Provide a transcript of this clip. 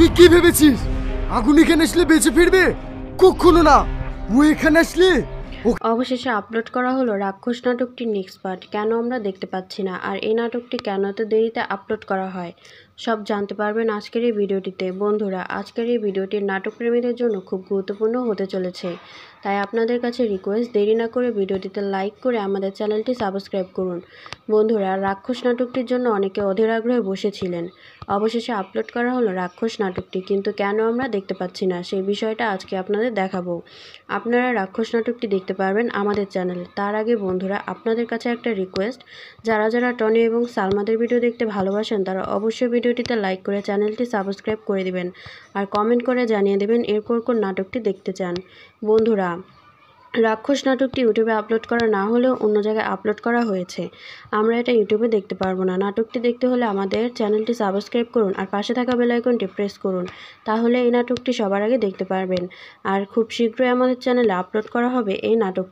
তুই কি ভেবেছিস আগুন এখানে আসলে বেঁচে ফিরবে? কখনো না। ও এখানে আসলে অবশেষে আপলোড করা হলো রাক্ষস নাটকটির নেক্সট পার্ট। কেন আমরা দেখতে পাচ্ছি না, আর এই নাটকটি কেন এত দেরিতে আপলোড করা হয়, সব জানতে পারবেন আজকের এই ভিডিওটিতে। বন্ধুরা, আজকের এই ভিডিওটি নাটক প্রেমীদের জন্য খুব গুরুত্বপূর্ণ হতে চলেছে, তাই আপনাদের কাছে রিকোয়েস্ট, দেরি না করে ভিডিওটিতে লাইক করে আমাদের চ্যানেলটি সাবস্ক্রাইব করুন। বন্ধুরা, রাক্ষস নাটকটির জন্য অনেকে অধীর আগ্রহে বসেছিলেন। অবশেষে আপলোড করা হলো রাক্ষস নাটকটি, কিন্তু কেন আমরা দেখতে পাচ্ছি না সেই বিষয়টা আজকে আপনাদের দেখাবো। আপনারা রাক্ষস নাটকটি দেখতে পারবেন আমাদের চ্যানেলে। তার আগে বন্ধুরা, আপনাদের কাছে একটা রিকোয়েস্ট, যারা যারা টনি এবং সালমাদের ভিডিও দেখতে ভালোবাসেন তারা অবশ্যই ভিডিওটিতে লাইক করে চ্যানেলটি সাবস্ক্রাইব করে দিবেন, আর কমেন্ট করে জানিয়ে দেবেন এরপর কোন নাটকটি দেখতে চান। বন্ধুরা, রাক্ষস নাটকটি ইউটিউবে আপলোড করা না হলেও অন্য জায়গায় আপলোড করা হয়েছে। আমরা এটা ইউটিউবে দেখতে পারবো না। নাটকটি দেখতে হলে আমাদের চ্যানেলটি সাবস্ক্রাইব করুন আর পাশে থাকা বেল আইকনটি প্রেস করুন, তাহলে এই নাটকটি সবার আগে দেখতে পারবেন। আর খুব শীঘ্রই আমাদের চ্যানেলে আপলোড করা হবে এই নাটক।